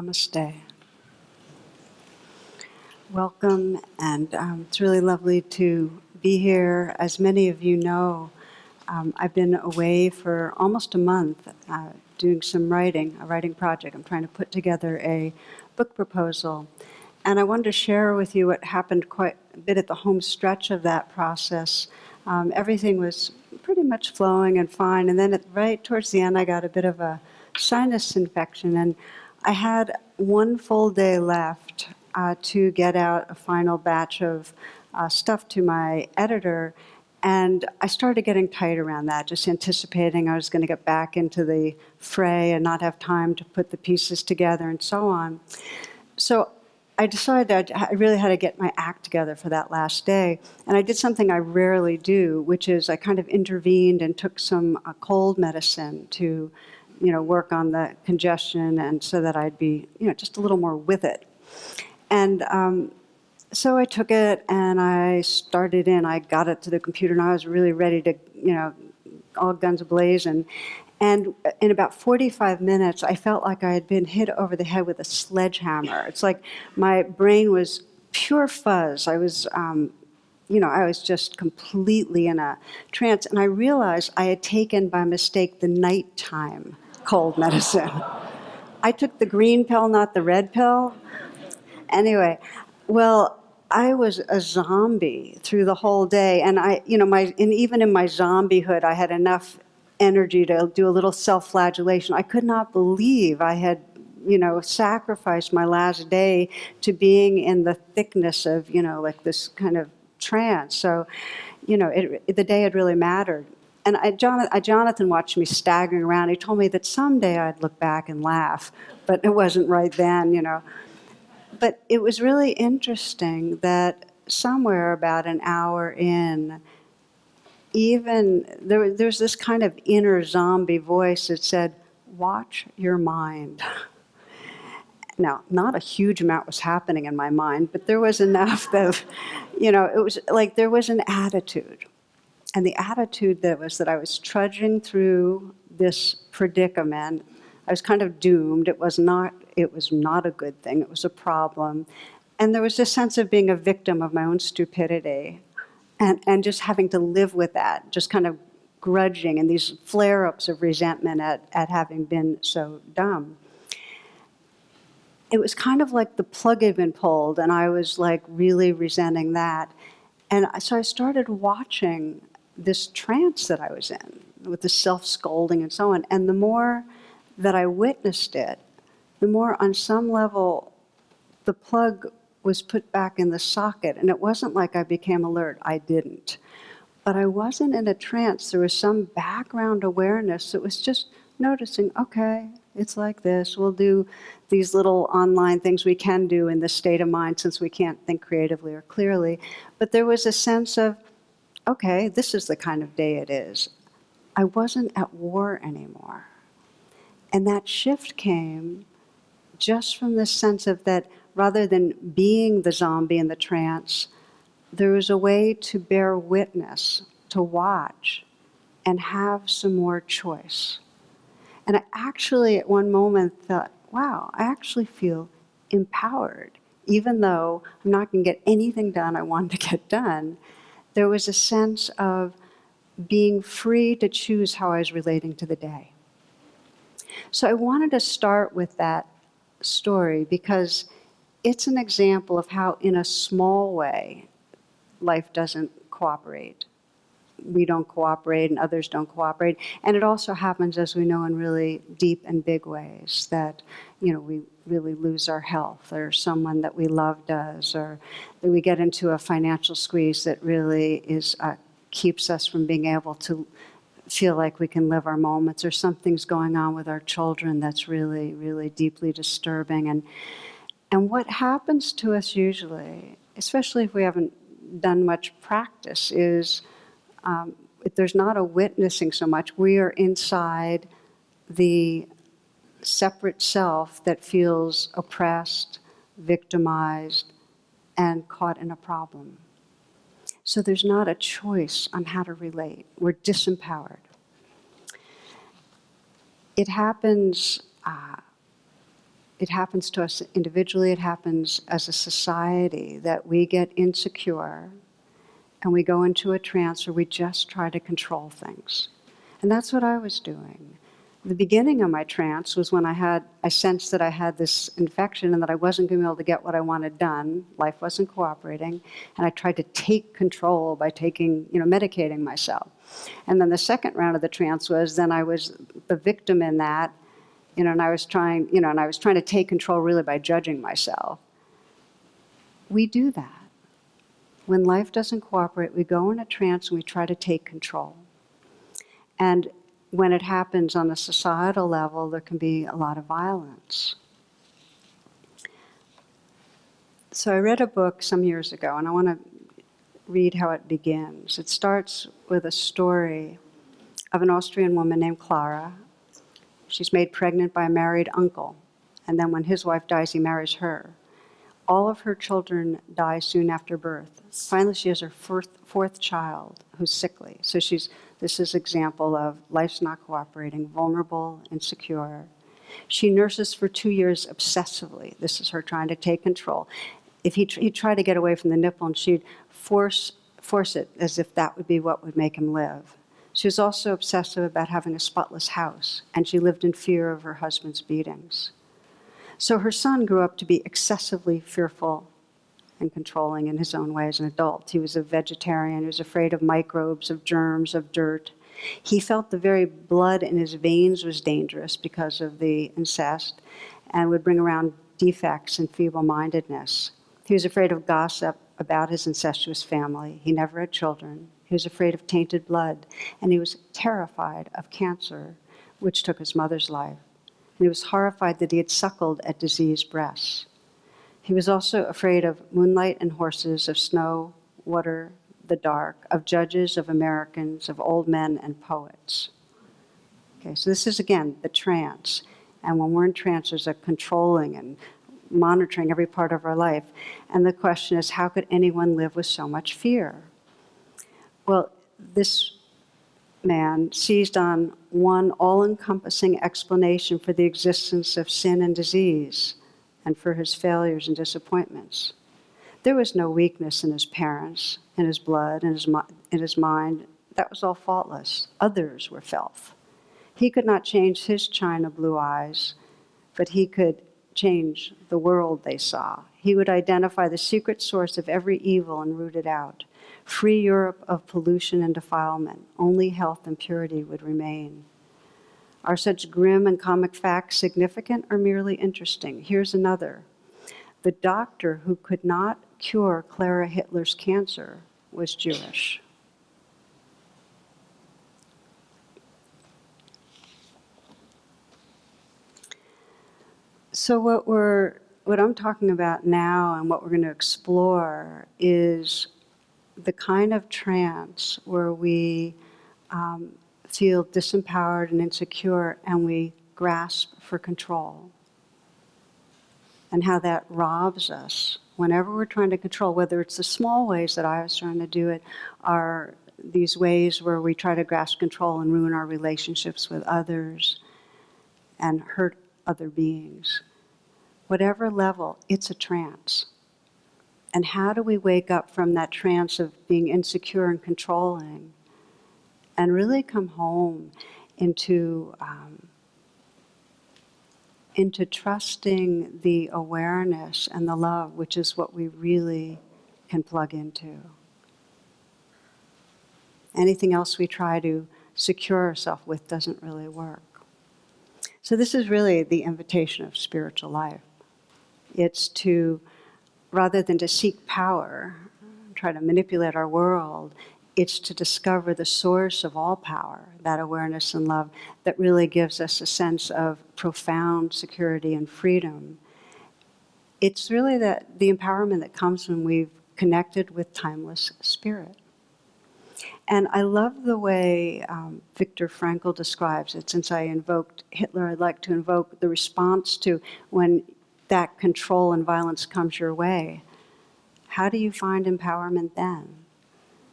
Namaste. Welcome, and it's really lovely to be here. As many of you know, I've been away for almost a month doing some writing, a writing project. I'm trying to put together a book proposal. And I wanted to share with you what happened quite a bit at the home stretch of that process. Everything was pretty much flowing and fine. And then right towards the end, I got a bit of a sinus infection. And I had one full day left to get out a final batch of stuff to my editor. And I started getting tight around that, just anticipating I was going to get back into the fray and not have time to put the pieces together and so on. So I decided I really had to get my act together for that last day. And I did something I rarely do, which is I kind of intervened and took some cold medicine to, work on the congestion and so that I'd be, just a little more with it. And so I took it and I started in. I got it to the computer and I was really ready to, all guns ablazing. And in about 45 minutes, I felt like I had been hit over the head with a sledgehammer. It's like my brain was pure fuzz. I was, I was just completely in a trance. And I realized I had taken by mistake the nighttime cold medicine. I took the green pill, not the red pill. Anyway, well, I was a zombie through the whole day. And even in my zombiehood, I had enough energy to do a little self-flagellation. I could not believe I had, sacrificed my last day to being in the thickness of, like this kind of trance. So, the day had really mattered. And Jonathan watched me staggering around. He told me that someday I'd look back and laugh, but it wasn't right then, But it was really interesting that somewhere about an hour in, there's this kind of inner zombie voice that said, watch your mind. Now, not a huge amount was happening in my mind, but there was enough that, it was like there was an attitude. And the attitude that I was trudging through this predicament. I was kind of doomed. It was not a good thing. It was a problem. And there was this sense of being a victim of my own stupidity. And just having to live with that, just kind of grudging and these flare-ups of resentment at having been so dumb. It was kind of like the plug had been pulled, and I was like really resenting that. And so I started watching this trance that I was in, with the self-scolding and so on. And the more that I witnessed it, the more on some level the plug was put back in the socket. And it wasn't like I became alert. I didn't. But I wasn't in a trance. There was some background awareness that was just noticing, okay, it's like this. We'll do these little online things we can do in this state of mind since we can't think creatively or clearly. But there was a sense of, okay, this is the kind of day it is. I wasn't at war anymore. And that shift came just from this sense of that rather than being the zombie in the trance, there was a way to bear witness, to watch, and have some more choice. And I actually at one moment thought, wow, I actually feel empowered. Even though I'm not going to get anything done I wanted to get done, there was a sense of being free to choose how I was relating to the day. So I wanted to start with that story because it's an example of how, in a small way, life doesn't cooperate. We don't cooperate and others don't cooperate. And it also happens, as we know, in really deep and big ways that, we really lose our health, or someone that we love does, or that we get into a financial squeeze that really keeps us from being able to feel like we can live our moments, or something's going on with our children that's really, really deeply disturbing. And what happens to us usually, especially if we haven't done much practice, is if there's not a witnessing so much, we are inside the separate self that feels oppressed, victimized, and caught in a problem. So there's not a choice on how to relate. We're disempowered. It happens it happens to us individually, it happens as a society, that we get insecure and we go into a trance where we just try to control things. And that's what I was doing. The beginning of my trance was when I sensed that I had this infection and that I wasn't going to be able to get what I wanted done. Life wasn't cooperating. And I tried to take control by medicating myself. And then the second round of the trance was, then I was the victim in that, and I was trying to take control really by judging myself. We do that. When life doesn't cooperate, we go in a trance and we try to take control. And when it happens on a societal level, there can be a lot of violence. So I read a book some years ago, and I want to read how it begins. It starts with a story of an Austrian woman named Clara. She's made pregnant by a married uncle, and then when his wife dies, he marries her. All of her children die soon after birth. Finally, she has her fourth child who's sickly. So this is an example of life's not cooperating, vulnerable, insecure. She nurses for 2 years obsessively. This is her trying to take control. If he'd try to get away from the nipple, and she'd force it as if that would be what would make him live. She was also obsessive about having a spotless house, and she lived in fear of her husband's beatings. So her son grew up to be excessively fearful and controlling in his own way as an adult. He was a vegetarian. He was afraid of microbes, of germs, of dirt. He felt the very blood in his veins was dangerous because of the incest and would bring around defects and feeble-mindedness. He was afraid of gossip about his incestuous family. He never had children. He was afraid of tainted blood, and he was terrified of cancer, which took his mother's life. And he was horrified that he had suckled at diseased breasts. He was also afraid of moonlight and horses, of snow, water, the dark, of judges, of Americans, of old men and poets. Okay, so this is, again, the trance. And when we're in trance, there's a controlling and monitoring every part of our life. And the question is, how could anyone live with so much fear? Well, this man seized on one all-encompassing explanation for the existence of sin and disease and for his failures and disappointments. There was no weakness in his parents, in his blood, in his mind. That was all faultless. Others were filth. He could not change his china blue eyes, but he could change the world they saw. He would identify the secret source of every evil and root it out. Free Europe of pollution and defilement. Only health and purity would remain. Are such grim and comic facts significant or merely interesting? Here's another. The doctor who could not cure Clara Hitler's cancer was Jewish. So what I'm talking about now and what we're going to explore is the kind of trance where we feel disempowered and insecure and we grasp for control. And how that robs us whenever we're trying to control, whether it's the small ways that I was trying to do it, are these ways where we try to grasp control and ruin our relationships with others and hurt other beings. Whatever level, it's a trance. And how do we wake up from that trance of being insecure and controlling and really come home into trusting the awareness and the love, which is what we really can plug into. Anything else we try to secure ourselves with doesn't really work. So this is really the invitation of spiritual life. It's to, rather than to seek power, try to manipulate our world, it's to discover the source of all power, that awareness and love that really gives us a sense of profound security and freedom. It's really the empowerment that comes when we've connected with timeless spirit. And I love the way Viktor Frankl describes it. Since I invoked Hitler, I'd like to invoke the response to when that control and violence comes your way. How do you find empowerment then?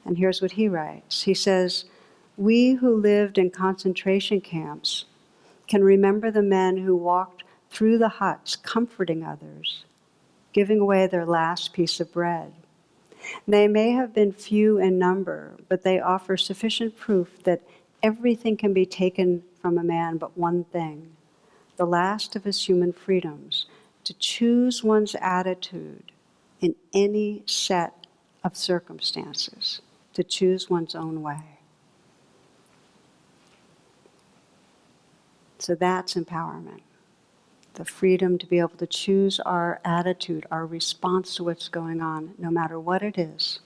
And here's what he writes. He says, "We who lived in concentration camps can remember the men who walked through the huts, comforting others, giving away their last piece of bread. They may have been few in number, but they offer sufficient proof that everything can be taken from a man but one thing, the last of his human freedoms, to choose one's attitude in any set of circumstances, to choose one's own way. So that's empowerment. The freedom to be able to choose our attitude, our response to what's going on, no matter what it is.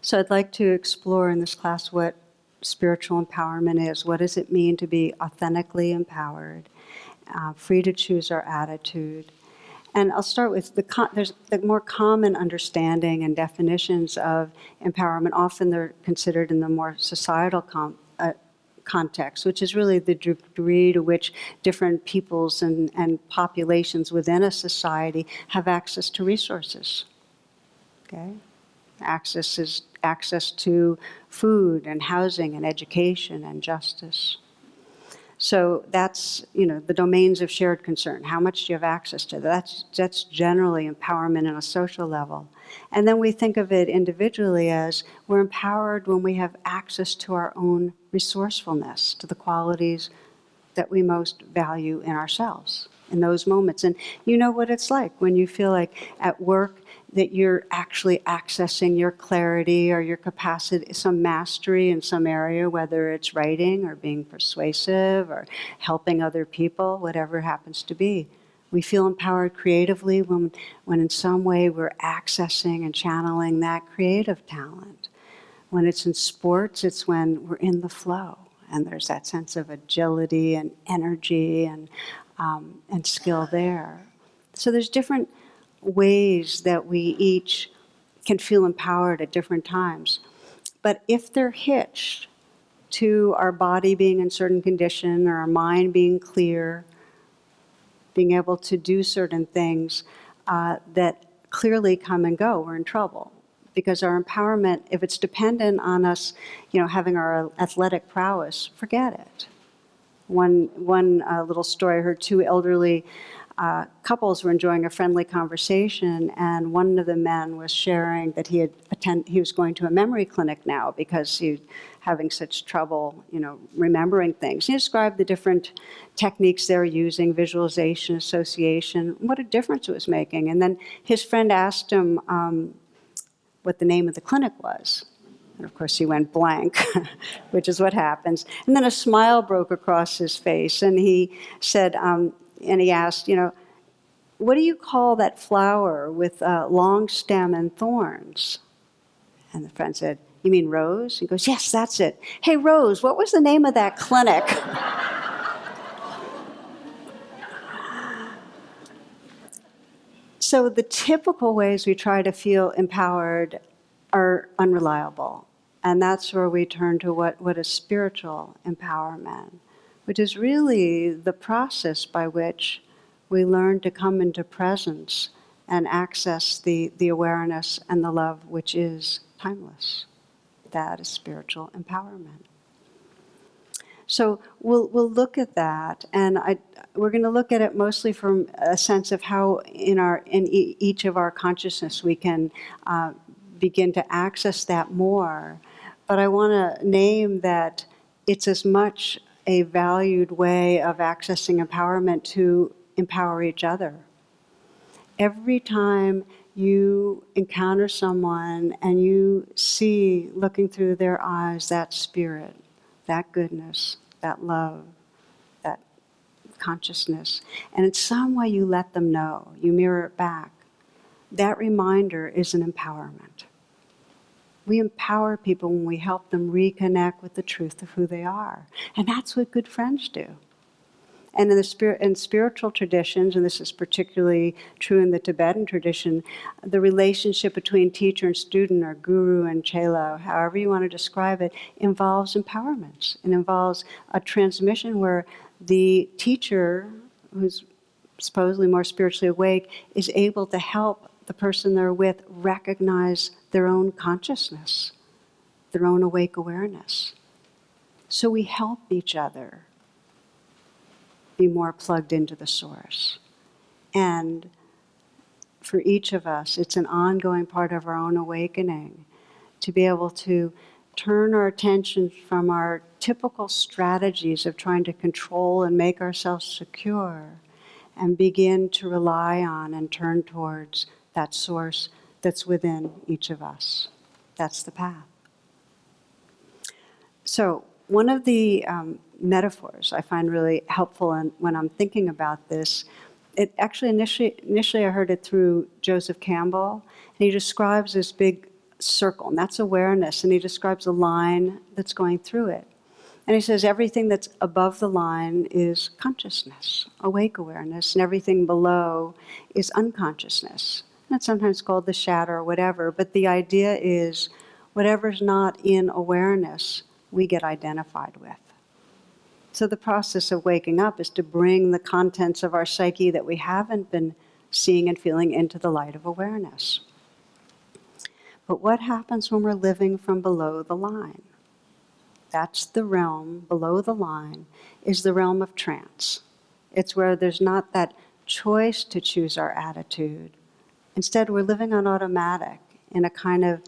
So I'd like to explore in this class what spiritual empowerment is. What does it mean to be authentically empowered, free to choose our attitude? And I'll start with there's the more common understanding and definitions of empowerment. Often they're considered in the more societal context, which is really the degree to which different peoples and populations within a society have access to resources. Okay? Access to food and housing and education and justice. So that's, the domains of shared concern. How much do you have access to? That's generally empowerment on a social level. And then we think of it individually as we're empowered when we have access to our own resourcefulness, to the qualities that we most value in ourselves in those moments. And you know what it's like when you feel like at work that you're actually accessing your clarity or your capacity, some mastery in some area, whether it's writing or being persuasive or helping other people, whatever it happens to be. We feel empowered creatively when in some way we're accessing and channeling that creative talent. When it's in sports, it's when we're in the flow and there's that sense of agility and energy and skill there. So there's different ways that we each can feel empowered at different times. But if they're hitched to our body being in certain condition or our mind being clear, being able to do certain things that clearly come and go, we're in trouble. Because our empowerment, if it's dependent on us, having our athletic prowess, forget it. One little story, I heard two elderly couples were enjoying a friendly conversation, and one of the men was sharing that he was going to a memory clinic now because he was having such trouble, remembering things. He described the different techniques they were using, visualization, association, what a difference it was making. And then his friend asked him what the name of the clinic was. And of course, he went blank, which is what happens. And then a smile broke across his face, and he said, and he asked, what do you call that flower with a long stem and thorns? And the friend said, you mean Rose? He goes, yes, that's it. Hey, Rose, what was the name of that clinic? So the typical ways we try to feel empowered are unreliable. And that's where we turn to what is spiritual empowerment, which is really the process by which we learn to come into presence and access the awareness and the love which is timeless. That is spiritual empowerment. So we'll look at that, and we're going to look at it mostly from a sense of how in each of our consciousness we can begin to access that more. But I want to name that it's as much a valued way of accessing empowerment to empower each other. Every time you encounter someone and you see, looking through their eyes, that spirit, that goodness, that love, that consciousness, and in some way you let them know, you mirror it back, that reminder is an empowerment. We empower people when we help them reconnect with the truth of who they are. And that's what good friends do. And in spiritual traditions, and this is particularly true in the Tibetan tradition, the relationship between teacher and student, or guru and chela, however you want to describe it, involves empowerments. It involves a transmission where the teacher, who's supposedly more spiritually awake, is able to help the person they're with recognize their own consciousness, their own awake awareness. So we help each other. be more plugged into the source. And for each of us, it's an ongoing part of our own awakening to be able to turn our attention from our typical strategies of trying to control and make ourselves secure and begin to rely on and turn towards that source that's within each of us. That's the path. So one of the metaphors I find really helpful when I'm thinking about this, it actually initially I heard it through Joseph Campbell, and he describes this big circle, and that's awareness, and he describes a line that's going through it. And he says everything that's above the line is consciousness, awake awareness, and everything below is unconsciousness. And it's sometimes called the shadow or whatever, but the idea is whatever's not in awareness, we get identified with. So the process of waking up is to bring the contents of our psyche that we haven't been seeing and feeling into the light of awareness. But what happens when we're living from below the line? That's the realm, below the line, is the realm of trance. It's where there's not that choice to choose our attitude. Instead, we're living on automatic in a kind of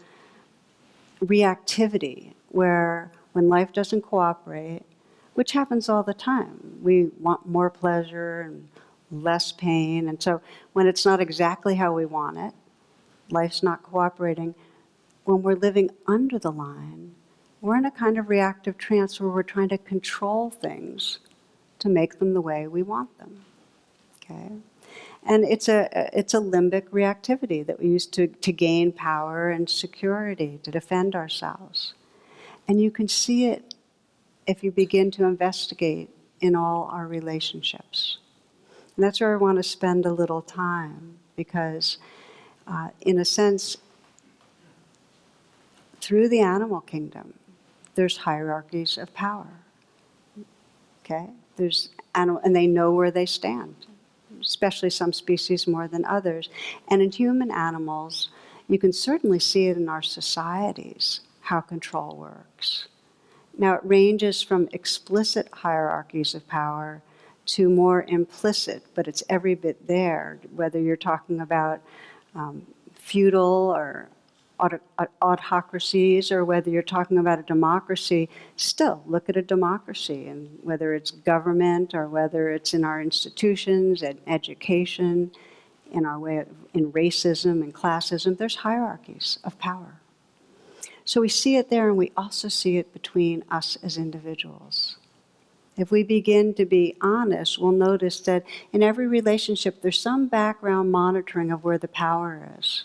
reactivity where when life doesn't cooperate, which happens all the time, we want more pleasure and less pain. And so when it's not exactly how we want it, life's not cooperating, when we're living under the line, we're in a kind of reactive trance where we're trying to control things to make them the way we want them. Okay? And it's a limbic reactivity that we use to gain power and security, to defend ourselves. And you can see it if you begin to investigate in all our relationships. And that's where I want to spend a little time, because in a sense, through the animal kingdom, there's hierarchies of power. Okay? And they know where they stand, especially some species more than others. And in human animals, you can certainly see it in our societies, how control works. Now, it ranges from explicit hierarchies of power to more implicit, but it's every bit there, whether you're talking about feudal or autocracies, or whether you're talking about a democracy. Still, look at a democracy, and whether it's government or whether it's in our institutions, in education, in racism and classism, there's hierarchies of power. So we see it there, and we also see it between us as individuals. If we begin to be honest, we'll notice that in every relationship, there's some background monitoring of where the power is.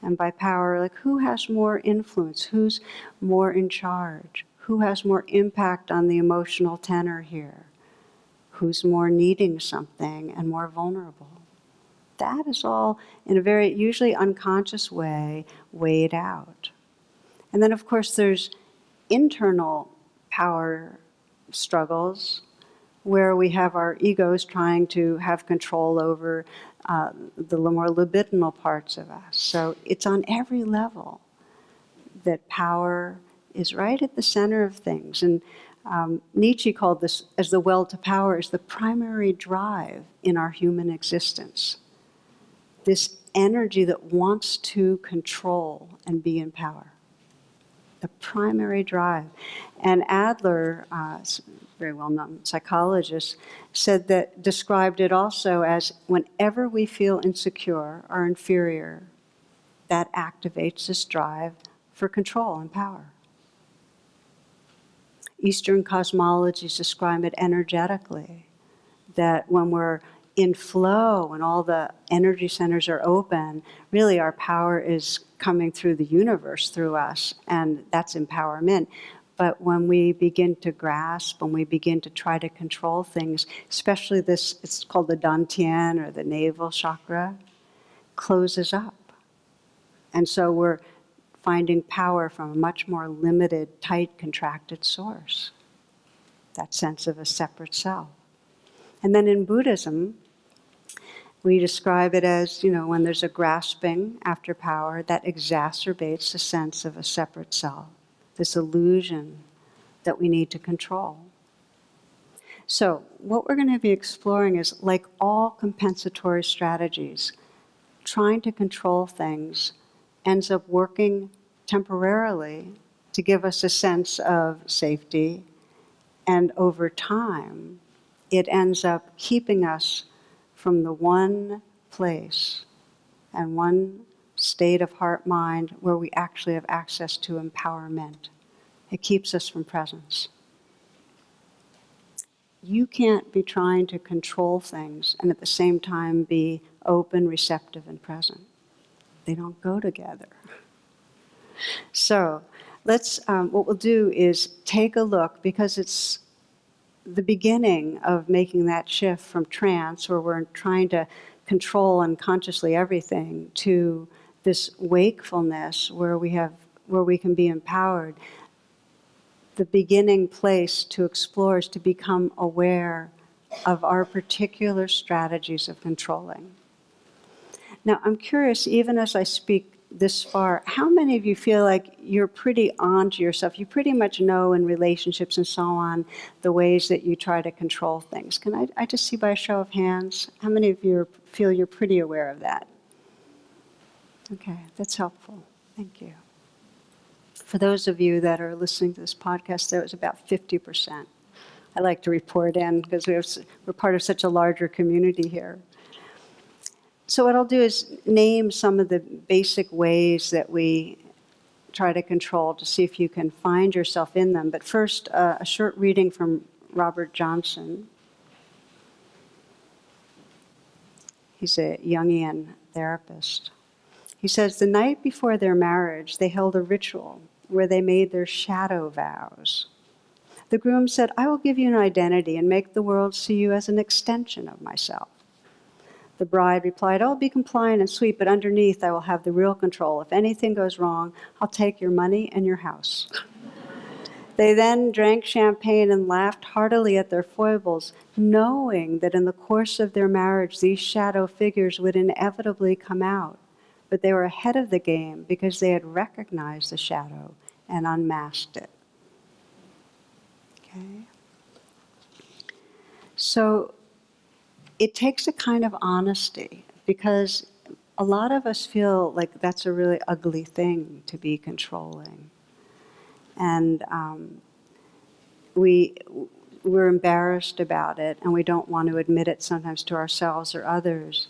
And by power, like who has more influence, who's more in charge, who has more impact on the emotional tenor here, who's more needing something and more vulnerable. That is all, in a very usually unconscious way, weighed out. And then, of course, there's internal power struggles where we have our egos trying to have control over the more libidinal parts of us. So it's on every level that power is right at the center of things. And Nietzsche called this as the will to power is the primary drive in our human existence. This energy that wants to control and be in power. The primary drive. And Adler, very well-known psychologist, described it also as whenever we feel insecure or inferior, that activates this drive for control and power. Eastern cosmologies describe it energetically, that when we're in flow, when all the energy centers are open, really our power is coming through the universe, through us, and that's empowerment. But when we begin to grasp, when we begin to try to control things, especially this, it's called the Dantian or the Navel Chakra, closes up. And so we're finding power from a much more limited, tight, contracted source. That sense of a separate self. And then in Buddhism, we describe it as, when there's a grasping after power, that exacerbates the sense of a separate self, this illusion that we need to control. So what we're going to be exploring is, like all compensatory strategies, trying to control things ends up working temporarily to give us a sense of safety, and over time, it ends up keeping us from the one place and one state of heart-mind where we actually have access to empowerment. It keeps us from presence. You can't be trying to control things and at the same time be open, receptive, and present. They don't go together. So what we'll do is take a look, because it's the beginning of making that shift from trance, where we're trying to control unconsciously everything, to this wakefulness where we can be empowered. The beginning place to explore is to become aware of our particular strategies of controlling. Now, I'm curious, even as I speak this far, how many of you feel like you're pretty on to yourself? You pretty much know in relationships and so on the ways that you try to control things. Can I just see by a show of hands? How many of you feel you're pretty aware of that? Okay, that's helpful. Thank you. For those of you that are listening to this podcast, that was about 50%. I like to report in because we're part of such a larger community here. So what I'll do is name some of the basic ways that we try to control, to see if you can find yourself in them. But first, a short reading from Robert Johnson. He's a Jungian therapist. He says, the night before their marriage, they held a ritual where they made their shadow vows. The groom said, I will give you an identity and make the world see you as an extension of myself. The bride replied, I'll be compliant and sweet, but underneath I will have the real control. If anything goes wrong, I'll take your money and your house. They then drank champagne and laughed heartily at their foibles, knowing that in the course of their marriage these shadow figures would inevitably come out. But they were ahead of the game because they had recognized the shadow and unmasked it. Okay? So it takes a kind of honesty, because a lot of us feel like that's a really ugly thing to be controlling. And we're embarrassed about it, and we don't want to admit it sometimes to ourselves or others.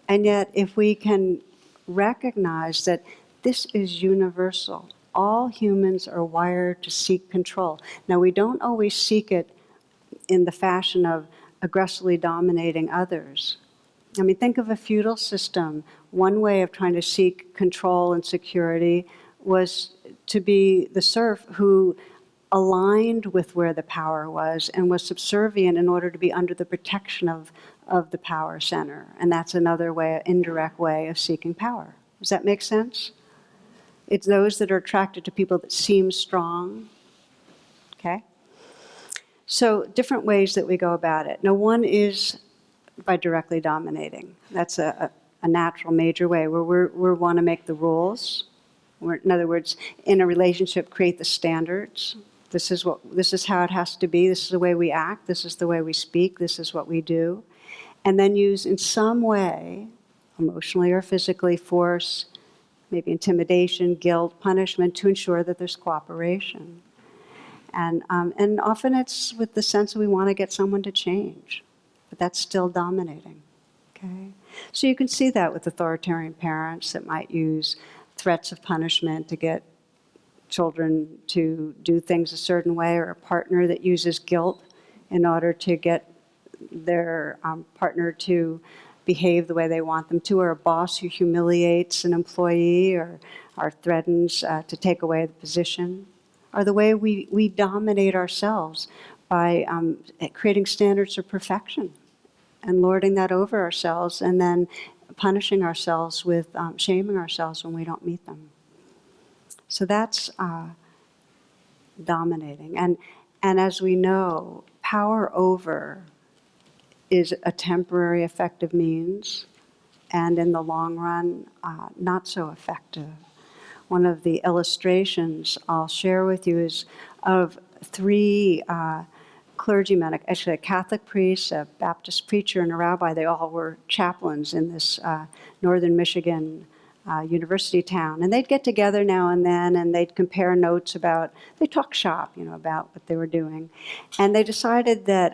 And yet, if we can recognize that this is universal, all humans are wired to seek control. Now, we don't always seek it in the fashion of aggressively dominating others. I mean, think of a feudal system. One way of trying to seek control and security was to be the serf who aligned with where the power was and was subservient in order to be under the protection of the power center. And that's another way, indirect way of seeking power. Does that make sense? It's those that are attracted to people that seem strong. Okay? So different ways that we go about it. Now, one is by directly dominating. That's a natural major way where we want to make the rules. In other words, in a relationship, create the standards. This is how it has to be. This is the way we act. This is the way we speak. This is what we do. And then use in some way, emotionally or physically, force, maybe intimidation, guilt, punishment, to ensure that there's cooperation. And often it's with the sense that we want to get someone to change, but that's still dominating. Okay? So you can see that with authoritarian parents that might use threats of punishment to get children to do things a certain way, or a partner that uses guilt in order to get their partner to behave the way they want them to, or a boss who humiliates an employee or threatens to take away the position, or the way we dominate ourselves by creating standards of perfection and lording that over ourselves, and then punishing ourselves with shaming ourselves when we don't meet them. So that's dominating. And as we know, power over is a temporary effective means, and in the long run, not so effective. One of the illustrations I'll share with you is of three clergymen, actually a Catholic priest, a Baptist preacher, and a rabbi. They all were chaplains in this northern Michigan university town. And they'd get together now and then, and they'd compare notes about, they'd talk shop, about what they were doing. And they decided that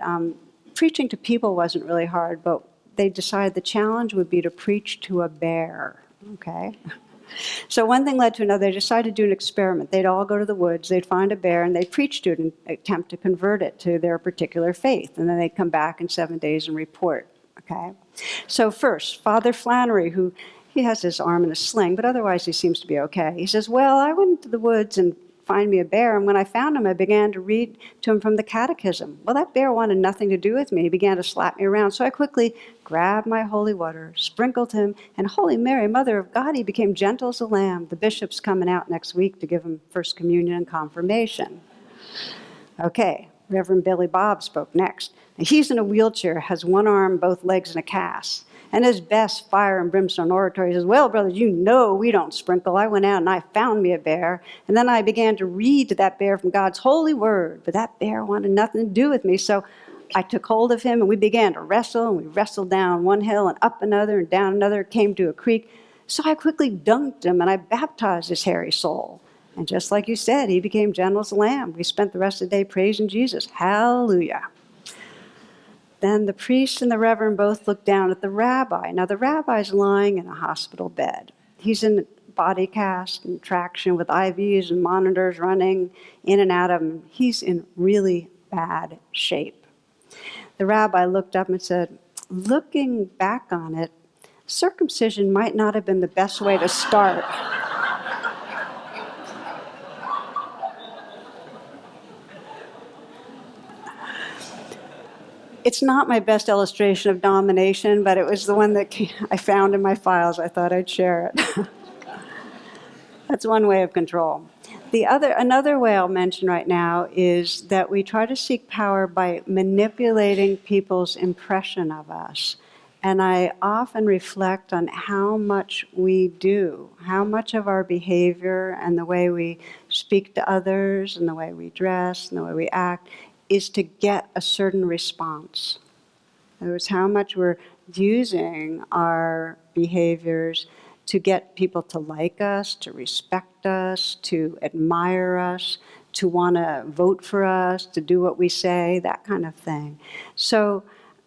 preaching to people wasn't really hard, but they decided the challenge would be to preach to a bear, okay? So one thing led to another. They decided to do an experiment. They'd all go to the woods, they'd find a bear, and they'd preach to it and attempt to convert it to their particular faith. And then they'd come back in 7 days and report, okay? So first, Father Flannery, he has his arm in a sling, but otherwise he seems to be okay. He says, well, I went into the woods and find me a bear, and when I found him, I began to read to him from the catechism. Well, that bear wanted nothing to do with me. He began to slap me around, so I quickly grabbed my holy water, sprinkled him, and Holy Mary, Mother of God, he became gentle as a lamb. The bishop's coming out next week to give him First Communion and confirmation. Okay, Reverend Billy Bob spoke next. Now, he's in a wheelchair, has one arm, both legs in a cast. And his best fire and brimstone oratory says, well, brothers, we don't sprinkle. I went out and I found me a bear. And then I began to read to that bear from God's holy word. But that bear wanted nothing to do with me. So I took hold of him and we began to wrestle. And we wrestled down one hill and up another and down another, came to a creek. So I quickly dunked him and I baptized his hairy soul. And just like you said, he became gentle as a lamb. We spent the rest of the day praising Jesus. Hallelujah. Then the priest and the reverend both looked down at the rabbi. Now, the rabbi's lying in a hospital bed. He's in body cast and traction with IVs and monitors running in and out of him. He's in really bad shape. The rabbi looked up and said, looking back on it, circumcision might not have been the best way to start. It's not my best illustration of domination, but it was the one that I found in my files. I thought I'd share it. That's one way of control. Another way I'll mention right now is that we try to seek power by manipulating people's impression of us. And I often reflect on how much we do, how much of our behavior and the way we speak to others and the way we dress and the way we act is to get a certain response. In other words, how much we're using our behaviors to get people to like us, to respect us, to admire us, to want to vote for us, to do what we say, that kind of thing. So,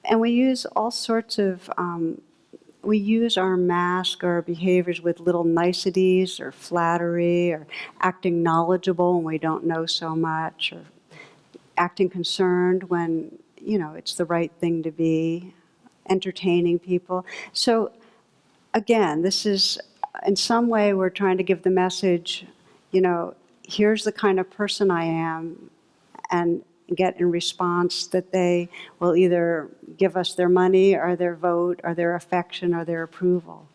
and we use all sorts of, we use our mask or our behaviors with little niceties or flattery or acting knowledgeable when we don't know so much, or acting concerned when, it's the right thing to be, entertaining people. So again, this is, in some way, we're trying to give the message, here's the kind of person I am, and get in response that they will either give us their money or their vote or their affection or their approval.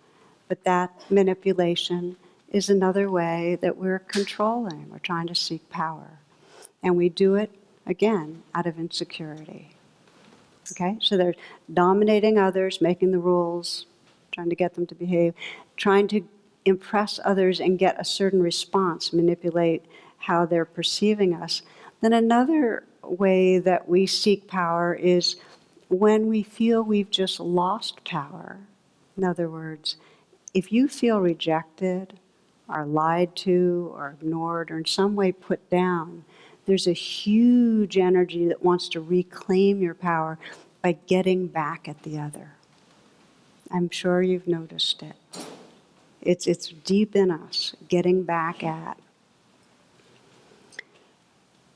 But that manipulation is another way that we're controlling. We're trying to seek power. And we do it again, out of insecurity. Okay? So they're dominating others, making the rules, trying to get them to behave, trying to impress others and get a certain response, manipulate how they're perceiving us. Then another way that we seek power is when we feel we've just lost power. In other words, if you feel rejected or lied to or ignored or in some way put down, there's a huge energy that wants to reclaim your power by getting back at the other. I'm sure you've noticed it. It's deep in us, getting back at.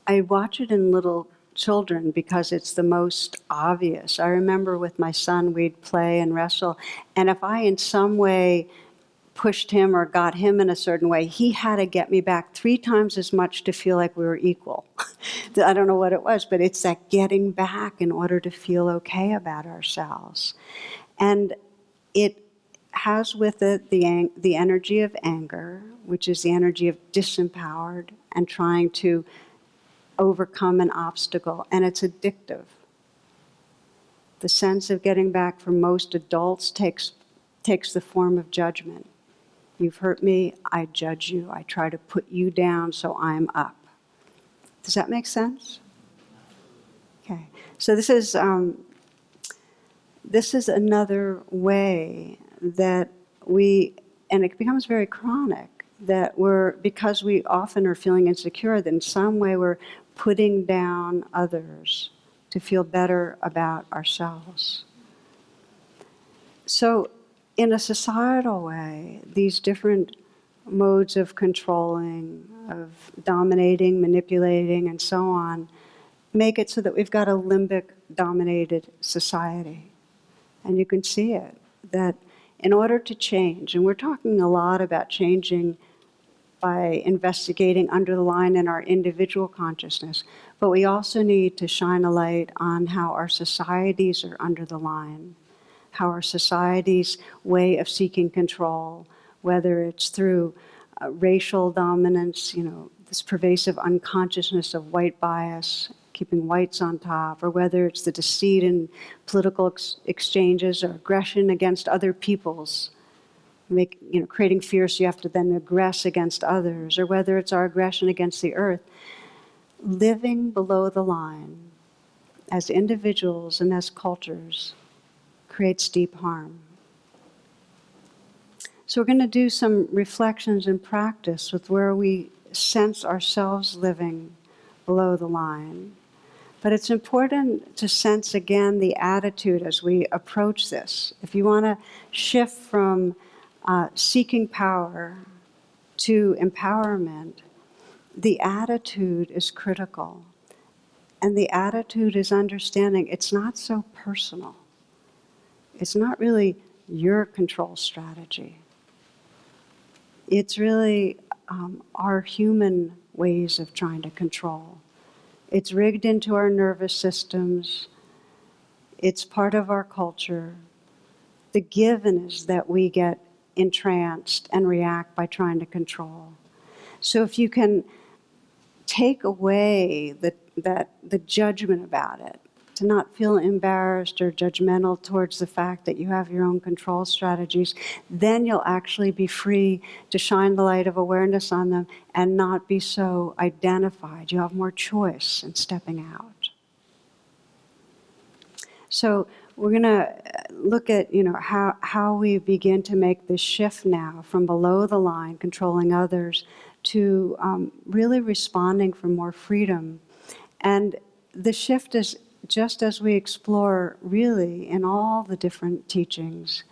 I watch it in little children because it's the most obvious. I remember with my son, we'd play and wrestle, and if I in some way pushed him or got him in a certain way, he had to get me back 3 times as much to feel like we were equal. I don't know what it was, but it's that getting back in order to feel okay about ourselves. And it has with it the energy of anger, which is the energy of disempowered and trying to overcome an obstacle, and it's addictive. The sense of getting back for most adults takes the form of judgment. You've hurt me, I judge you. I try to put you down so I'm up. Does that make sense? Okay. So this is another way that and it becomes very chronic, that because we often are feeling insecure, that in some way we're putting down others to feel better about ourselves. So in a societal way, these different modes of controlling, of dominating, manipulating, and so on, make it so that we've got a limbic-dominated society. And you can see it, that in order to change, and we're talking a lot about changing by investigating under the line in our individual consciousness, but we also need to shine a light on how our societies are under the line, how our society's way of seeking control, whether it's through racial dominance, this pervasive unconsciousness of white bias, keeping whites on top, or whether it's the deceit in political exchanges or aggression against other peoples, creating fear so you have to then aggress against others, or whether it's our aggression against the earth. Living below the line as individuals and as cultures creates deep harm. So we're going to do some reflections and practice with where we sense ourselves living below the line. But it's important to sense again the attitude as we approach this. If you want to shift from seeking power to empowerment, the attitude is critical. And the attitude is understanding it's not so personal. It's not really your control strategy. It's really our human ways of trying to control. It's rigged into our nervous systems. It's part of our culture. The given is that we get entranced and react by trying to control. So if you can take away the judgment about it, to not feel embarrassed or judgmental towards the fact that you have your own control strategies, then you'll actually be free to shine the light of awareness on them and not be so identified. You have more choice in stepping out. So we're going to look at how we begin to make this shift now from below the line, controlling others, to really responding for more freedom. And the shift is just as we explore really in all the different teachings,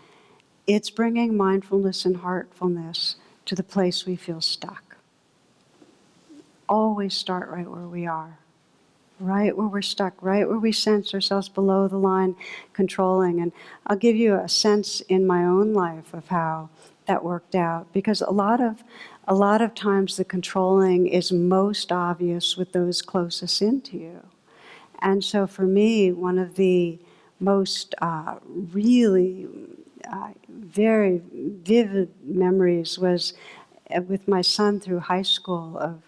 it's bringing mindfulness and heartfulness to the place we feel stuck. Always start right where we are, right where we're stuck, right where we sense ourselves below the line controlling. And I'll give you a sense in my own life of how that worked out, because a lot of times the controlling is most obvious with those closest into you. And so for me, one of the most really very vivid memories was with my son through high school of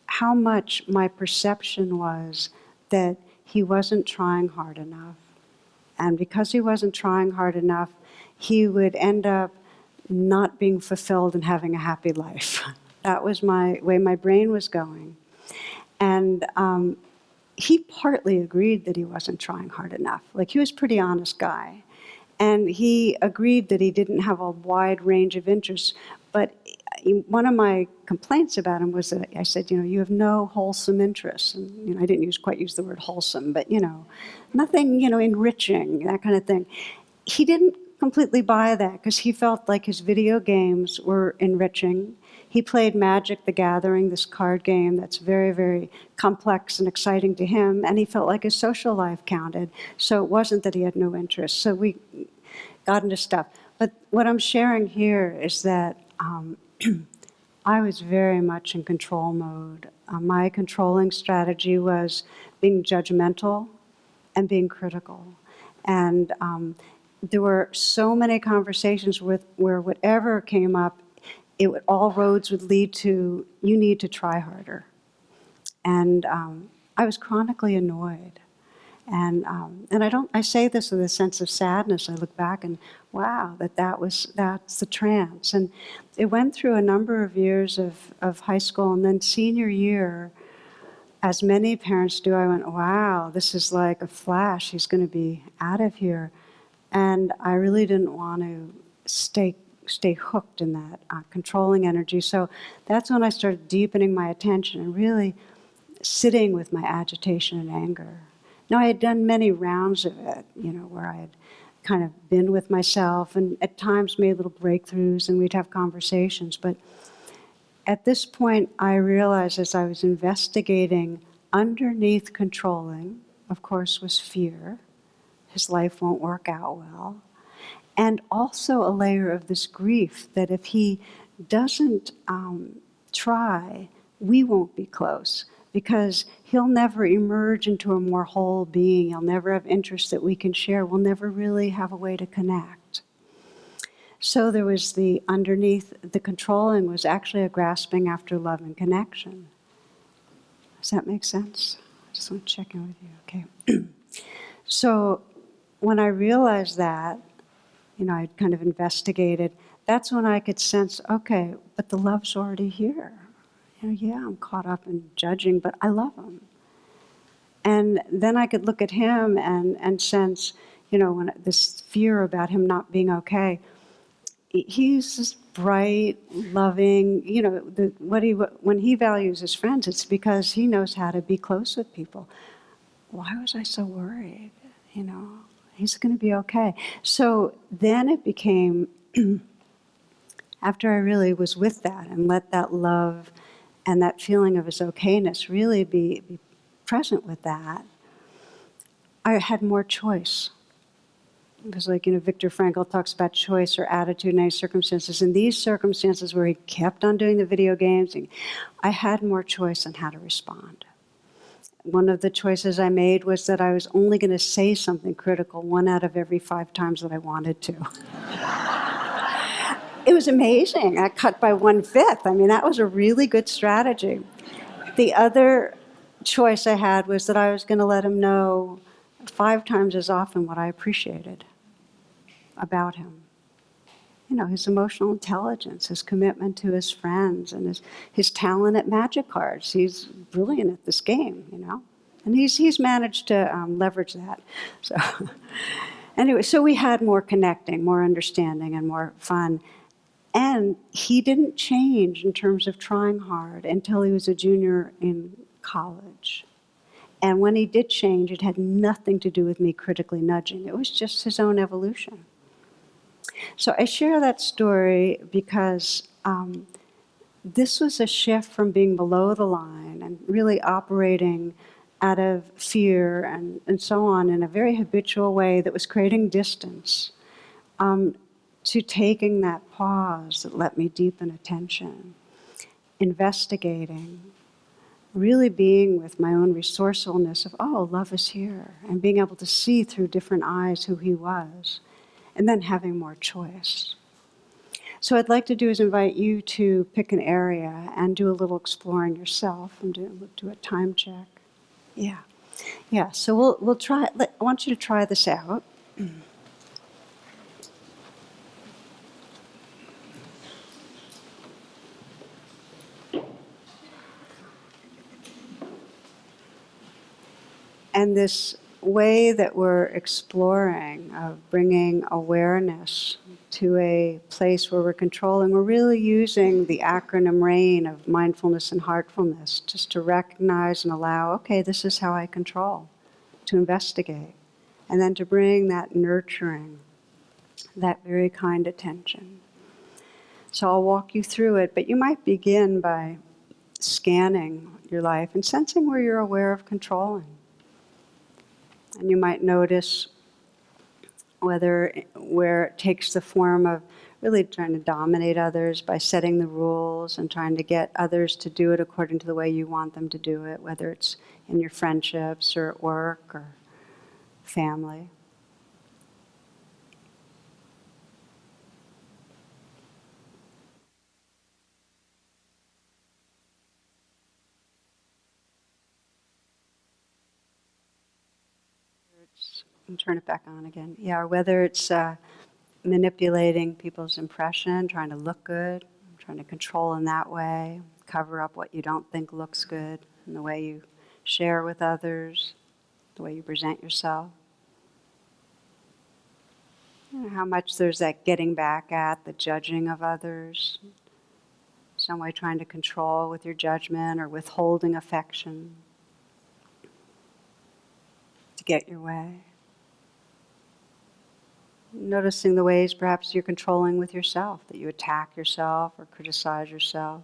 how much my perception was that he wasn't trying hard enough. And because he wasn't trying hard enough, he would end up not being fulfilled and having a happy life. That was my way my brain was going. And he partly agreed that he wasn't trying hard enough. Like, he was a pretty honest guy. And he agreed that he didn't have a wide range of interests. But one of my complaints about him was that I said, you have no wholesome interests. And, I didn't quite use the word wholesome, but, nothing, enriching, that kind of thing. He didn't completely buy that because he felt like his video games were enriching. He played Magic the Gathering, this card game that's very, very complex and exciting to him, and he felt like his social life counted. So it wasn't that he had no interest. So we got into stuff. But what I'm sharing here is that I was very much in control mode. My controlling strategy was being judgmental and being critical. And there were so many conversations where whatever came up, all roads would lead to, you need to try harder. And I was chronically annoyed. And I say this with a sense of sadness. I look back and, wow, that's the trance. And it went through a number of years of high school, and then senior year, as many parents do, I went, wow, this is like a flash. He's going to be out of here. And I really didn't want to stay hooked in that controlling energy. So that's when I started deepening my attention and really sitting with my agitation and anger. Now, I had done many rounds of it, where I had kind of been with myself and at times made little breakthroughs and we'd have conversations. But at this point, I realized as I was investigating, underneath controlling, of course, was fear. His life won't work out well. And also a layer of this grief that if he doesn't try, we won't be close because he'll never emerge into a more whole being. He'll never have interests that we can share. We'll never really have a way to connect. So there was underneath the controlling was actually a grasping after love and connection. Does that make sense? I just want to check in with you, okay? So when I realized that, I'd kind of investigated, that's when I could sense, okay, but the love's already here. Yeah, I'm caught up in judging, but I love him. And then I could look at him and sense, when this fear about him not being okay, he's this bright, loving, when he values his friends, it's because he knows how to be close with people. Why was I so worried? He's going to be okay. So then it became, after I really was with that and let that love and that feeling of his okayness really be present with that, I had more choice. Because Viktor Frankl talks about choice or attitude in any circumstances. In these circumstances where he kept on doing the video games, I had more choice on how to respond. One of the choices I made was that I was only going to say something critical 1 out of every 5 times that I wanted to. It was amazing. I cut by 1/5. That was a really good strategy. The other choice I had was that I was going to let him know 5 times as often what I appreciated about him. His emotional intelligence, his commitment to his friends, and his talent at magic cards. He's brilliant at this game, And he's managed to leverage that. So anyway, so we had more connecting, more understanding, and more fun. And he didn't change in terms of trying hard until he was a junior in college. And when he did change, it had nothing to do with me critically nudging. It was just his own evolution. So I share that story because this was a shift from being below the line and really operating out of fear and so on in a very habitual way that was creating distance, to taking that pause that let me deepen attention, investigating, really being with my own resourcefulness of, oh, love is here, and being able to see through different eyes who he was, and then having more choice. So what I'd like to do is invite you to pick an area and do a little exploring yourself and do a time check. Yeah. So we'll try. I want you to try this out. And this way that we're exploring of bringing awareness to a place where we're controlling, we're really using the acronym RAIN of mindfulness and heartfulness just to recognize and allow, okay, this is how I control, to investigate, and then to bring that nurturing, that very kind attention. So I'll walk you through it, but you might begin by scanning your life and sensing where you're aware of controlling. And you might notice where it takes the form of really trying to dominate others by setting the rules and trying to get others to do it according to the way you want them to do it, whether it's in your friendships or at work or family. And turn it back on again. Yeah, or whether it's manipulating people's impression, trying to look good, trying to control in that way, cover up what you don't think looks good, and the way you share with others, the way you present yourself. You know, how much there's that getting back at, the judging of others, some way trying to control with your judgment or withholding affection to get your way. Noticing the ways perhaps you're controlling with yourself, that you attack yourself or criticize yourself.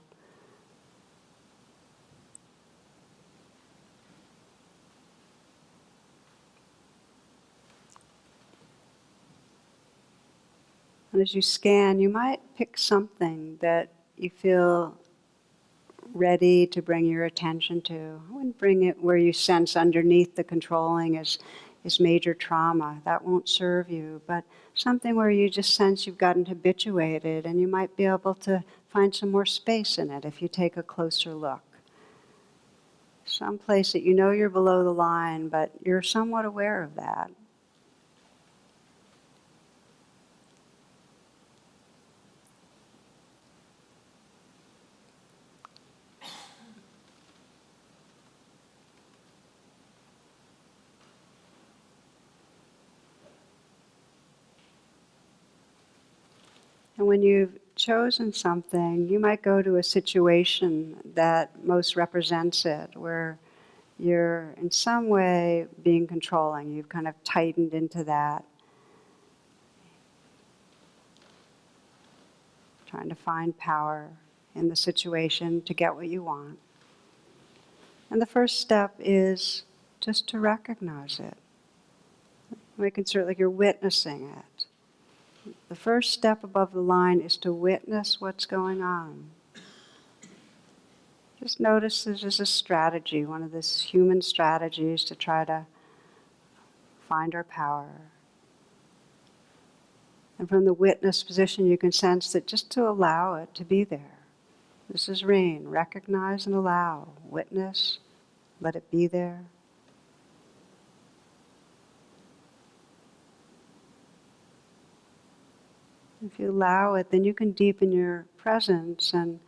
And as you scan, you might pick something that you feel ready to bring your attention to. I wouldn't bring it where you sense underneath the controlling is major trauma. That won't serve you. But something where you just sense you've gotten habituated and you might be able to find some more space in it if you take a closer look. Some place that you know you're below the line, but you're somewhat aware of that. And when you've chosen something, you might go to a situation that most represents it, where you're in some way being controlling. You've kind of tightened into that, trying to find power in the situation to get what you want. And the first step is just to recognize it. Make it sort of like you're witnessing it. The first step above the line is to witness what's going on. Just notice this is a strategy, one of these human strategies to try to find our power. And from the witness position, you can sense that just to allow it to be there. This is rain. Recognize and allow. Witness. Let it be there. If you allow it, then you can deepen your presence and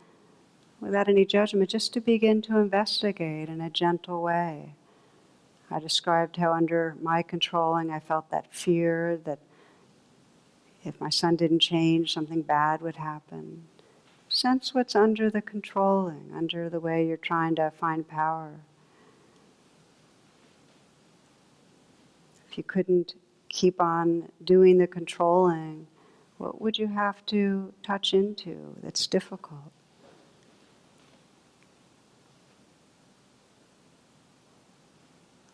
without any judgment, just to begin to investigate in a gentle way. I described how under my controlling I felt that fear that if my son didn't change, something bad would happen. Sense what's under the controlling, under the way you're trying to find power. If you couldn't keep on doing the controlling, what would you have to touch into that's difficult?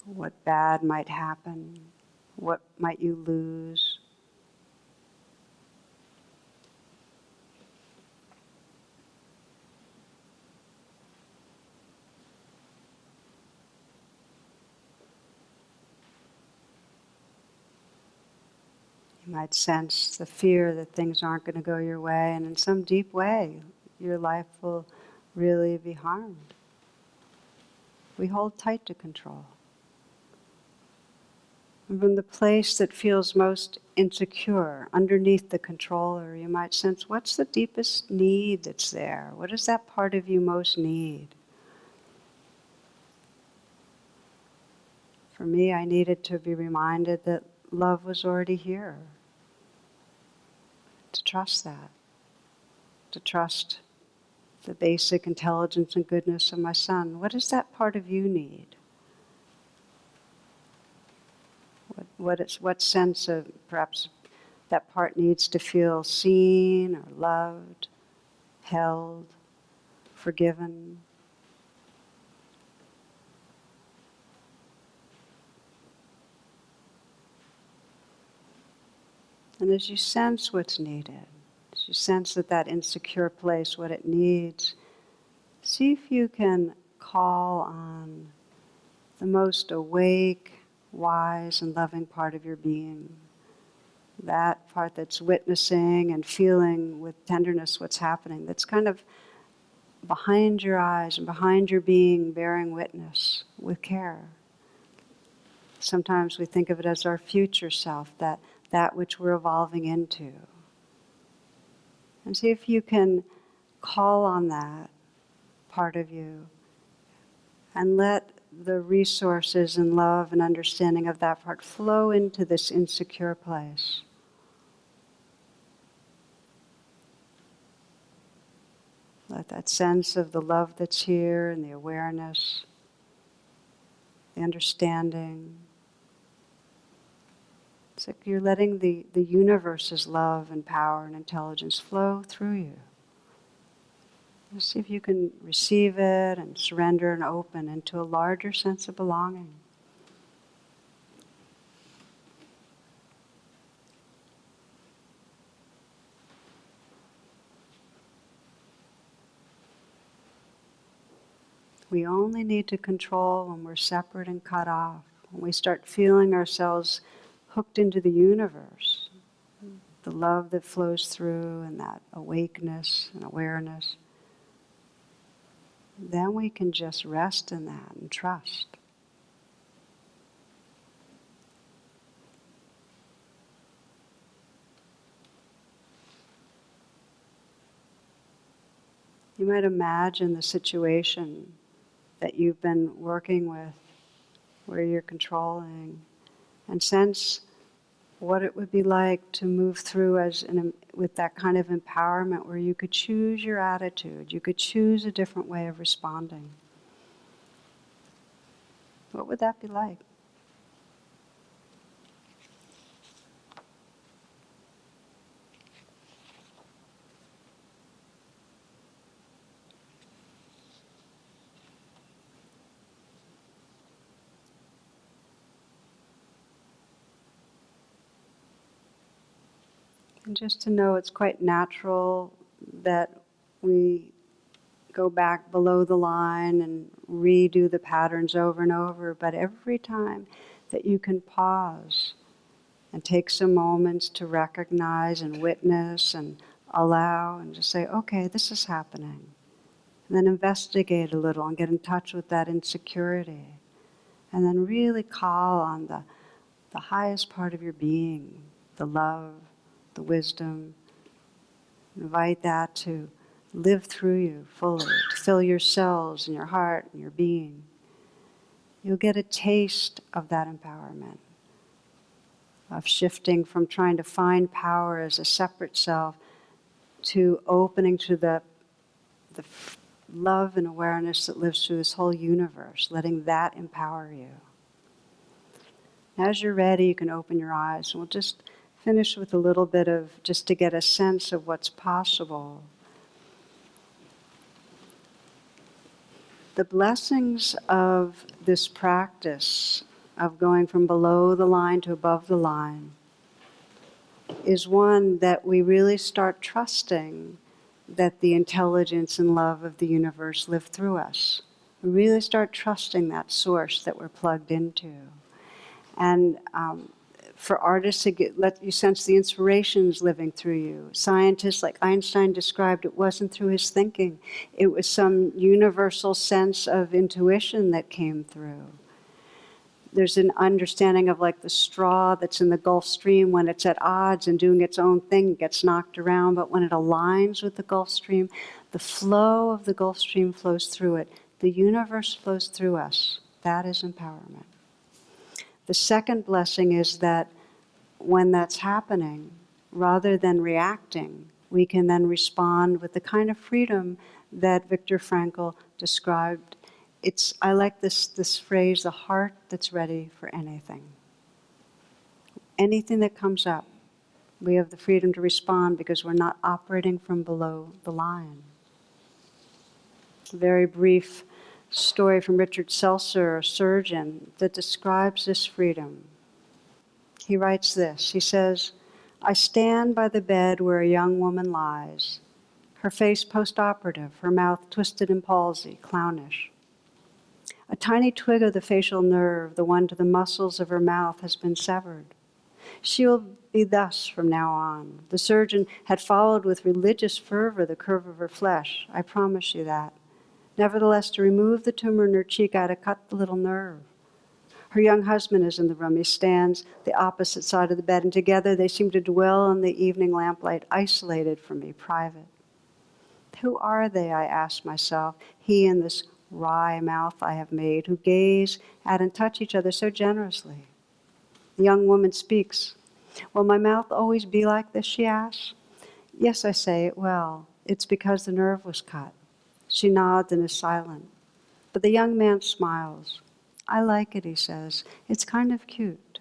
What bad might happen? What might you lose? You might sense the fear that things aren't going to go your way, and in some deep way, your life will really be harmed. We hold tight to control. And from the place that feels most insecure, underneath the controller, you might sense what's the deepest need that's there? What does that part of you most need? For me, I needed to be reminded that love was already here. To trust that. To trust the basic intelligence and goodness of my son. What does that part of you need? What sense of perhaps that part needs to feel seen or loved, held, forgiven? And as you sense what's needed, as you sense that insecure place, what it needs, see if you can call on the most awake, wise, and loving part of your being. That part that's witnessing and feeling with tenderness what's happening, that's kind of behind your eyes and behind your being, bearing witness with care. Sometimes we think of it as our future self, that which we're evolving into. And see if you can call on that part of you And let the resources and love and understanding of that part flow into this insecure place. Let that sense of the love that's here and the awareness, the understanding. It's like you're letting the universe's love and power and intelligence flow through you. Just see if you can receive it and surrender and open into a larger sense of belonging. We only need to control when we're separate and cut off, when we start feeling ourselves hooked into the universe, the love that flows through and that awakeness and awareness. Then we can just rest in that and trust. You might imagine the situation that you've been working with, where you're controlling, and sense what it would be like to move through with that kind of empowerment where you could choose your attitude, you could choose a different way of responding. What would that be like? And just to know it's quite natural that we go back below the line and redo the patterns over and over, but every time that you can pause and take some moments to recognize and witness and allow and just say, okay, this is happening. And then investigate a little and get in touch with that insecurity. And then really call on the highest part of your being, the love, the wisdom. Invite that to live through you fully, to fill your cells and your heart and your being. You'll get a taste of that empowerment, of shifting from trying to find power as a separate self to opening to the love and awareness that lives through this whole universe, letting that empower you. As you're ready, you can open your eyes, and we'll just finish with a little bit of, just to get a sense of what's possible. The blessings of this practice of going from below the line to above the line is one that we really start trusting that the intelligence and love of the universe live through us. We really start trusting that source that we're plugged into. And for artists, let you sense the inspirations living through you. Scientists, like Einstein described, it wasn't through his thinking. It was some universal sense of intuition that came through. There's an understanding of like the straw that's in the Gulf Stream when it's at odds and doing its own thing, it gets knocked around, but when it aligns with the Gulf Stream, the flow of the Gulf Stream flows through it. The universe flows through us. That is empowerment. The second blessing is that when that's happening, rather than reacting, we can then respond with the kind of freedom that Viktor Frankl described. I like this phrase, the heart that's ready for anything. Anything that comes up, we have the freedom to respond because we're not operating from below the line. A very brief story from Richard Seltzer, a surgeon, that describes this freedom. He writes this, he says, I stand by the bed where a young woman lies, her face post-operative, her mouth twisted in palsy, clownish. A tiny twig of the facial nerve, the one to the muscles of her mouth, has been severed. She will be thus from now on. The surgeon had followed with religious fervor the curve of her flesh, I promise you that. Nevertheless, to remove the tumor in her cheek, I had to cut the little nerve. Her young husband is in the room. He stands the opposite side of the bed, and together they seem to dwell in the evening lamplight, isolated from me, private. Who are they, I ask myself, he and this wry mouth I have made, who gaze at and touch each other so generously. The young woman speaks. Will my mouth always be like this, she asks. Yes, I say, it will. It's because the nerve was cut. She nods and is silent. But the young man smiles. I like it, he says. It's kind of cute.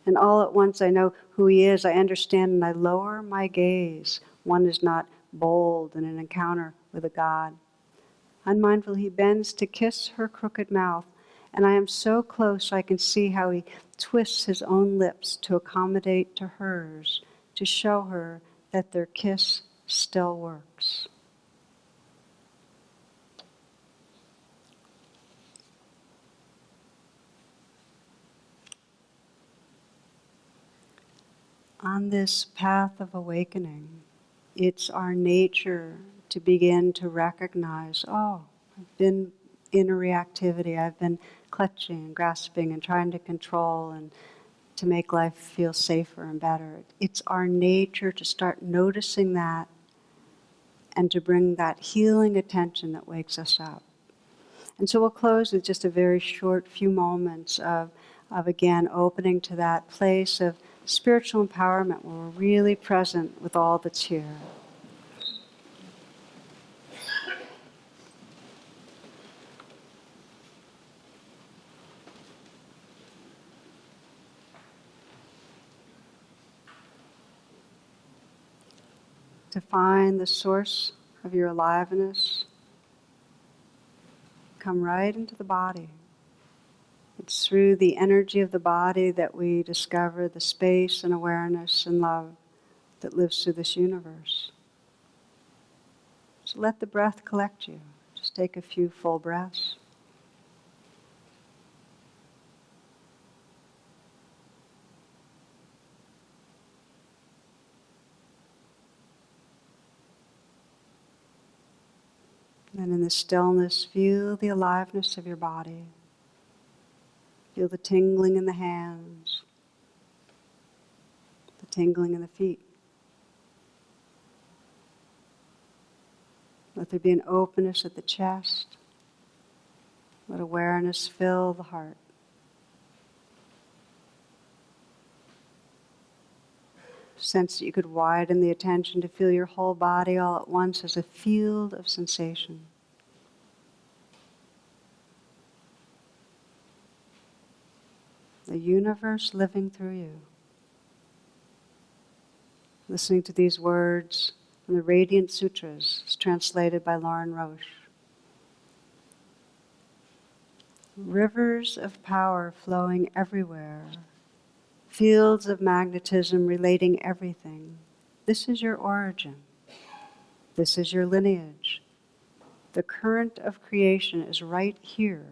And all at once I know who he is. I understand and I lower my gaze. One is not bold in an encounter with a god. Unmindful, he bends to kiss her crooked mouth, and I am so close I can see how he twists his own lips to accommodate to hers, to show her that their kiss still works. On this path of awakening, it's our nature to begin to recognize, oh, I've been in a reactivity, I've been clutching and grasping and trying to control and to make life feel safer and better. It's our nature to start noticing that and to bring that healing attention that wakes us up. And so we'll close with just a very short few moments of again, opening to that place of spiritual empowerment where we're really present with all that's here. To find the source of your aliveness, come right into the body. It's through the energy of the body that we discover the space and awareness and love that lives through this universe. So let the breath collect you. Just take a few full breaths. And in the stillness, feel the aliveness of your body. Feel the tingling in the hands, the tingling in the feet. Let there be an openness at the chest. Let awareness fill the heart. Sense that you could widen the attention to feel your whole body all at once as a field of sensation. The universe living through you. Listening to these words from the Radiant Sutras, it's translated by Roche. Rivers of power flowing everywhere. Fields of magnetism relating everything. This is your origin. This is your lineage. The current of creation is right here,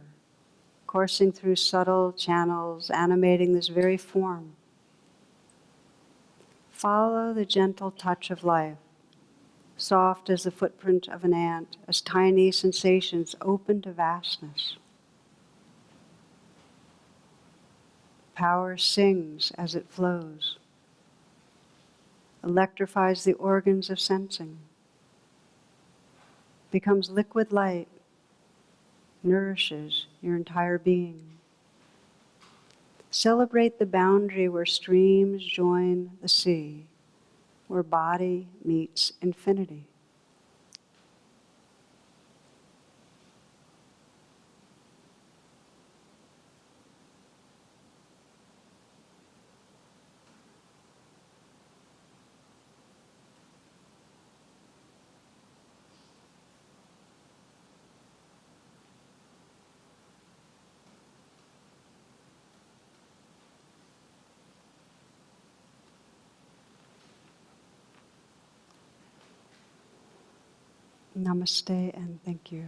coursing through subtle channels, animating this very form. Follow the gentle touch of life, soft as the footprint of an ant, as tiny sensations open to vastness. Power sings as it flows, electrifies the organs of sensing, becomes liquid light, nourishes your entire being. Celebrate the boundary where streams join the sea, where body meets infinity. Namaste and thank you.